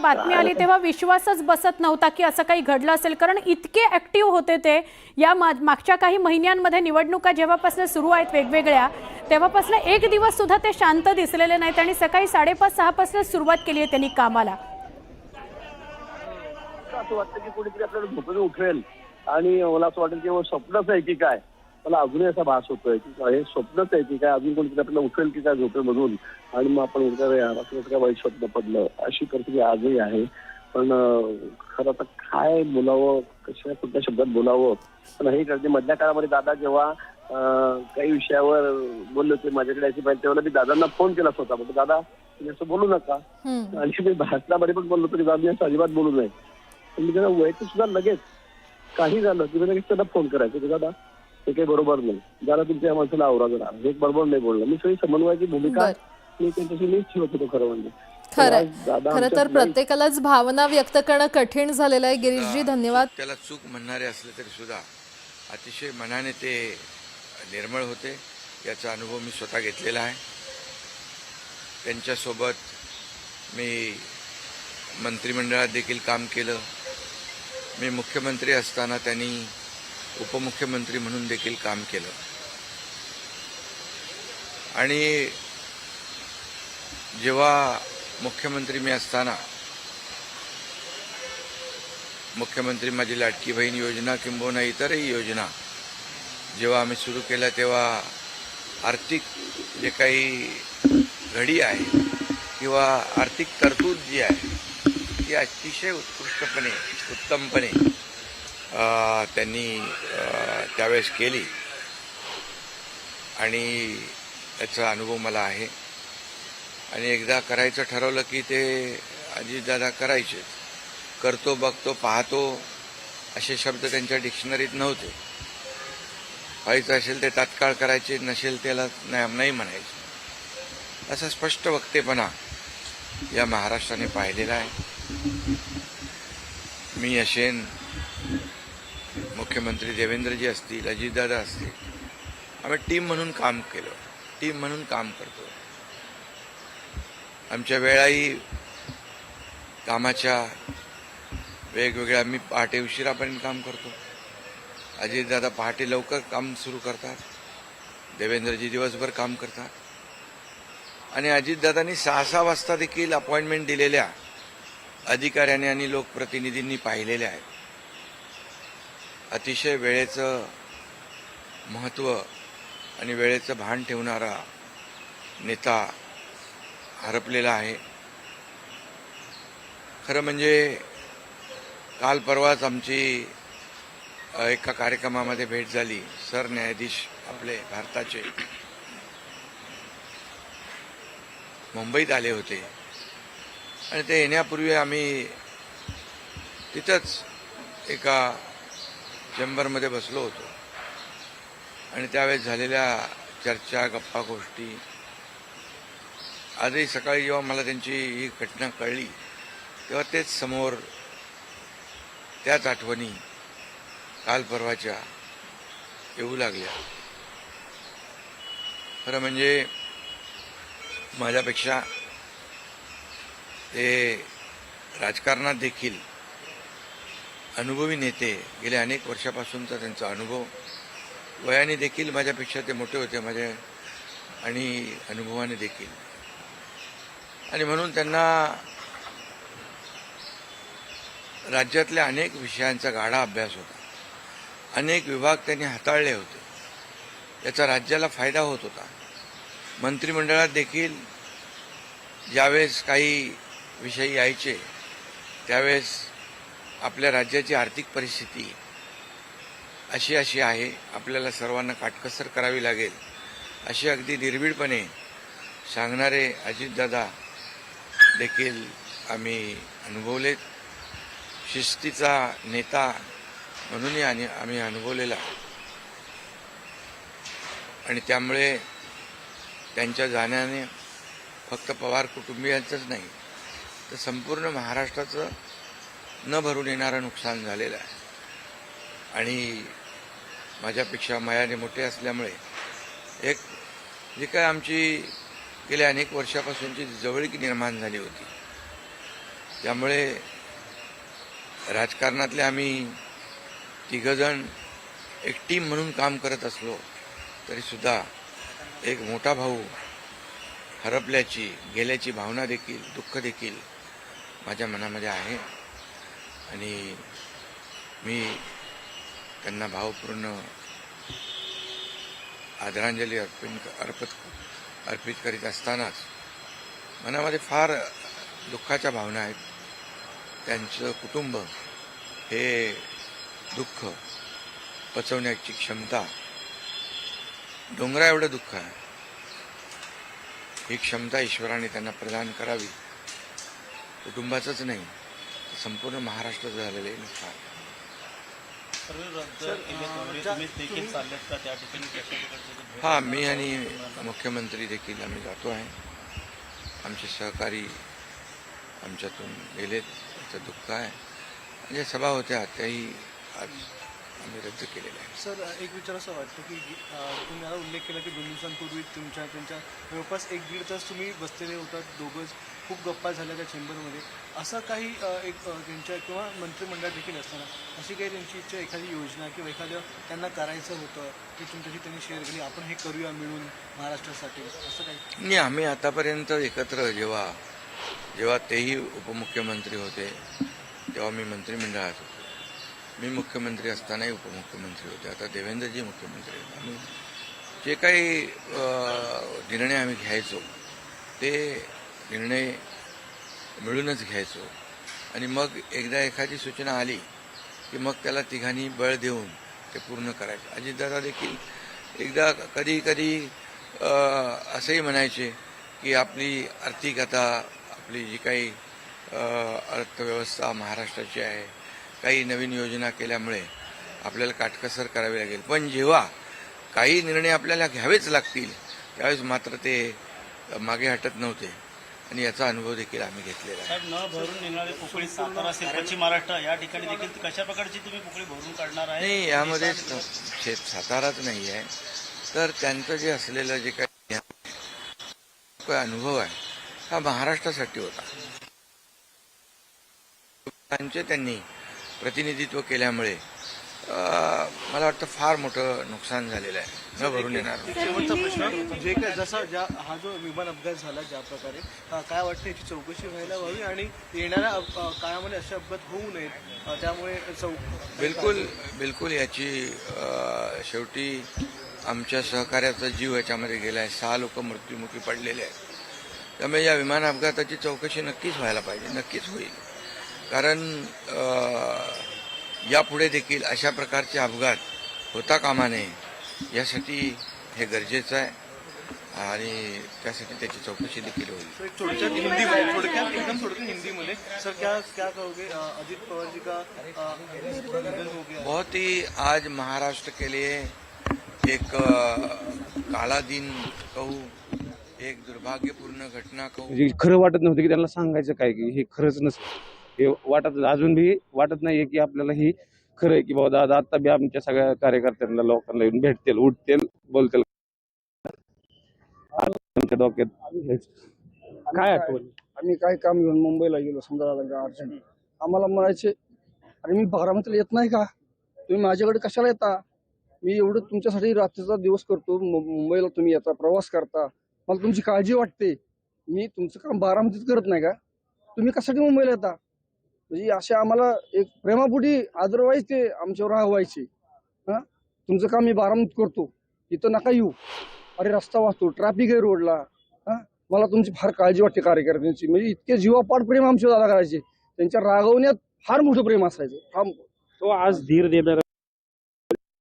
बातमी आली तेव्हा विश्वासच बसत नव्हता की असं काही घडलं असेल, कारण इतके ऍक्टिव्ह होते ते या मागच्या काही महिन्यांमध्ये. निवडणुका जेव्हापासून सुरू आहेत वेगवेगळ्या, तेव्हापासून एक दिवस सुद्धा ते शांत दिसलेले नाहीत आणि सकाळी 5:30-6 पासून सुरुवात केली आहे त्यांनी कामाला. असं वाटतं की कोणीतरी आपल्याला झोपेतून उठवेल आणि मला असं वाटेल की स्वप्नच आहे की काय. मला अजूनही असा भास होतोय की हे स्वप्नच आहे की काय, अजून कोणीतरी आपल्याला उठवेल की काय झोपेमधून आणि मग आपण असं काय वाईट स्वप्न पडलं, अशी परिस्थिती आजही आहे. पण खरं आता काय बोलावं, कशा कुठल्या शब्दात बोलावं पण हे कळते. मधल्या काळामध्ये दादा जेव्हा काही विषयावर बोलले होते माझ्याकडे अशी पाहिजे, तेव्हा मी दादांना फोन केला स्वतः, म्हणजे दादा तुम्ही असं बोलू नका. आणि मी भाषणामध्ये पण बोललो तरी दादा असं अजिबात बोलू नये. पण मी त्यांना वैयक्तिक सुद्धा लगेच काही झालं की लगेच त्यांना फोन करायचं की दादा हे काही बरोबर नाही, जरा तुमच्या माणसाला आवरा जरा, हे बरोबर नाही बोललं. मी सगळी समन्वयाची भूमिका मी त्यांच्याशी मीच ठेवत होतो खरं म्हणजे. खरं तर प्रत्येकालाच भावना व्यक्त करणं कठीण झालेलं आहे. गिरीशजी धन्यवाद. त्याला चूक म्हणणारे असले तरी सुद्धा अतिशय मनाने ते निर्मळ होते, याचा अनुभव मी स्वतः घेतलेला आहे. त्यांच्यासोबत मी मंत्रिमंडळात देखील काम केलं. मी मुख्यमंत्री असताना त्यांनी उपमुख्यमंत्री म्हणून देखील काम केलं. आणि जेव्हा मुख्यमंत्री मी असताना मुख्यमंत्री माझी लाडकी बहीण योजना किंबहुना इतरही योजना जेव्हा आम्ही सुरू केल्या, तेव्हा आर्थिक जे काही घडी आहे किंवा आर्थिक तरतूद जी आहे ती अतिशय उत्तमपणे त्यांनी त्यावेळेस केली आणि याचा अनुभव मला आहे. आणि एकदा करायचं ठरवलं की ते अजितदादा करायचे. करतो, बघतो, पाहतो असे शब्द त्यांच्या डिक्शनरीत नव्हते. व्हायचं असेल ते तात्काळ करायचे, नसेल त्याला नाही म्हणायचे. असा स्पष्ट वक्तेपणा या महाराष्ट्राने पाहिलेला आहे. मी असेन, मुख्यमंत्री देवेंद्रजी असतील, अजितदादा असतील, आम्ही टीम म्हणून काम केलं, टीम म्हणून काम करतो. आमच्या वेळाही कामाच्या वेगवेगळ्या, मी पहाटे उशिरापर्यंत काम करतो, अजितदादा पहाटे लवकर काम सुरू करतात, देवेंद्रजी दिवसभर काम करतात. आणि अजितदादांनी 6-6 वाजता देखील अपॉइंटमेंट दिलेल्या अधिकाऱ्यांनी आणि लोकप्रतिनिधींनी पाहिलेल्या आहेत. अतिशय वेळेचं महत्त्व आणि वेळेचं भान ठेवणारा नेता हरपलेला आहे. खरं म्हणजे काल परवाच आमची एका कार्यक्रमामध्ये भेट झाली. सरन्यायाधीश आपले भारताचे मुंबईत आले होते आणि ते येण्यापूर्वी आम्ही तिथंच एका चेंबरमध्ये बसलो होतो आणि त्यावेळेस झालेल्या चर्चा, गप्पा गोष्टी, आजही सकाळी जेव्हा मला त्यांची ही घटना कळली तेव्हा तेच समोर त्याच आठवणी काल परवाच्या येऊ लागल्या. खरं म्हणजे माझ्यापेक्षा ते राजकारणात देखील अनुभवी नेते, गेल्या अनेक वर्षापासूनचा त्यांचा अनुभव, वयाने देखील माझ्यापेक्षा ते मोठे होते माझे आणि अनुभवाने देखील. आणि म्हणून त्यांना राज्यातल्या अनेक विषयांचा गाढा अभ्यास होता. अनेक विभाग त्यांनी हाताळले होते, याचा राज्याला फायदा होत होता. मंत्रिमंडळात देखील ज्यावेळेस काही विषय यायचे त्यावेळेस आपल्या राज्याची आर्थिक परिस्थिती अशी आहे, आपल्याला सर्वांना काटकसर करावी लागेल, अशी अगदी निर्भीडपणे सांगणारे अजितदादा देखील आम्ही अनुभवलेत. शिस्तीचा नेता म्हणूनही आम्ही अनुभवलेला. आणि त्यामुळे त्यांच्या जाण्याने फक्त पवार कुटुंबियांचंच नाही तर संपूर्ण महाराष्ट्राचं न भरून येणारं नुकसान झालेलं आहे. आणि माझ्यापेक्षा वयाने मोठे असल्यामुळे एक जी काय आमची गेल्या अनेक वर्षापासूनची जवळीक निर्माण झाली होती त्यामुळे राजकारणातले आम्ही तिघजण एक टीम म्हणून काम करत असलो तरीसुद्धा एक मोठा भाऊ हरपल्याची गेल्याची भावना देखील दुःख देखील माझ्या मनामध्ये आहे आणि मी त्यांना भावपूर्ण आदरांजली अर्पित करीत असतानाच मनामध्ये फार दुःखाच्या भावना आहेत. त्यांचं कुटुंब हे दुःख पचवण्याची क्षमता डोंगरा एवढं दुःख आहे. ही क्षमता ईश्वराने त्यांना प्रदान करावी. कुटुंबाचंच नाही संपूर्ण महाराष्ट्राचं झालेलं आहे नुकसान. हा, मी आणि मुख्यमंत्री देखील आम्ही जातो आहे. आमचे सहकारी आमच्यातून गेलेत, त्याचं दुःख आहे. म्हणजे सभा होत्या त्याही आज आम्ही रद्द केलेल्या आहे. सर, एक विचार असं वाटतं की तुम्ही आता उल्लेख केला की 2 दिवसांपूर्वी त्यांच्या जवळपास 1-1.5 तास तुम्ही बसलेले होतात दोघंच, खूप गप्पा झाल्या त्या चेंबरमध्ये. असं काही एक त्यांच्या किंवा मंत्रिमंडळात देखील असताना अशी काही त्यांची इच्छा, एखादी योजना किंवा एखादं त्यांना करायचं होतं की तुमच्याशी त्यांनी शेअर केली, आपण हे करूया मिळून महाराष्ट्रासाठी, असं काही? नाही, आम्ही आतापर्यंत एकत्र जेव्हा तेही उपमुख्यमंत्री होते तेव्हा मी मंत्रिमंडळात होतो. मी मुख्यमंत्री असतानाही उपमुख्यमंत्री होते. आता देवेंद्रजी मुख्यमंत्री होते. आम्ही जे काही निर्णय आम्ही घ्यायचो ते निर्णय मिळूनच घ्यायचो आणि मग एकदा एखादी सूचना आली की मग त्याला तिघांनी बळ देऊन ते पूर्ण करायचं. अजितदादा देखील एकदा कधी कधी असंही म्हणायचे की आपली आर्थिकता, आपली जी काही अर्थव्यवस्था महाराष्ट्राची आहे, काही नवीन योजना केल्यामुळे आपल्याला काटकसर करावी लागेल, पण जेव्हा काही निर्णय आपल्याला घ्यावेच लागतील त्यावेळेस मात्र ते मागे हटत नव्हते आणि याचा अनुभव देखील आम्ही घेतलेला आहे. साहेब, न भरून निघणारे पोकळी सातारा असेल, पश्चिम महाराष्ट्र या ठिकाणी देखील कशा प्रकारची तुम्ही पोकळी भरून काढणार आहे? नाही, यामध्ये साताराच नाही आहे, तर त्यांचं जे असलेलं जे काही अनुभव आहे हा महाराष्ट्रासाठी होता. त्यांनी प्रतिनिधित्व केल्यामुळे मला वाटतं फार मोठं नुकसान झालेलं आहे, न भरून येणार. शेवटचा प्रश्न, जे काय जसा हा जो विमान अपघात झाला ज्या प्रकारे, काय वाटतं याची चौकशी व्हायला हवी आणि येणाऱ्या काळामध्ये असे अपघात होऊ नयेत, त्यामुळे बिलकुल याची शेवटी आमच्या सहकार्याचा जीव याच्यामध्ये गेला आहे. 6 लोक मृत्युमुखी पडलेले आहेत. त्यामुळे या विमान अपघाताची चौकशी नक्कीच व्हायला पाहिजे, नक्कीच होईल. कारण यापुढे देखील अशा प्रकारचे अपघात होता कामा नये, यासाठी हे गरजेचं आहे आणि त्यासाठी त्याची चौकशी देखील होईल. थोडक्यात हिंदीमध्ये सर, क्या कहोगे? अजित पवार जी का निधन हो गया. बहुत ही आज महाराष्ट्र के लिए एक काला दिन कहू, एक दुर्भाग्यपूर्ण घटना कहू. म्हणजे खरं वाटत नव्हतं की त्यांना सांगायचं काय की हे खरंच नसतं. हे अजून बी वाटत नाहीये की आपल्याला ही खरं आहे की बाबा दादा आता बी आमच्या सगळ्या कार्यकर्त्यांना लोकांना येऊन भेटतील, उठतील, बोलतील. आमच्या डोक्यात काय आठवण? आम्ही काय काम घेऊन मुंबईला गेलो, समजा अडचणी आम्हाला म्हणायचे, अरे मी बारामतीला येत नाही का, तुम्ही माझ्याकडे कशाला येता, मी एवढं तुमच्यासाठी रात्रीचा दिवस करतो, मुंबईला तुम्ही येता, प्रवास करता, मला तुमची काळजी वाटते, मी तुमचं काम बारामतीत करत नाही का, तुम्ही कशासाठी मुंबईला येता. म्हणजे असे आम्हाला एक प्रेमापोटी अदरवाईज ते आमच्यावर राहायचे. तुमचं काम मी बारामतीत करतो, इथं नका येऊ, अरे रस्ता वाचतो, ट्रॅफिक आहे रोडला, मला तुमची फार काळजी वाटते कार्यकर्त्यांची. म्हणजे इतके जीवापाड प्रेम आमच्या दादा करायचे, त्यांच्या रागवण्यात फार मोठं प्रेम असायचं. तो आज धीर देणारा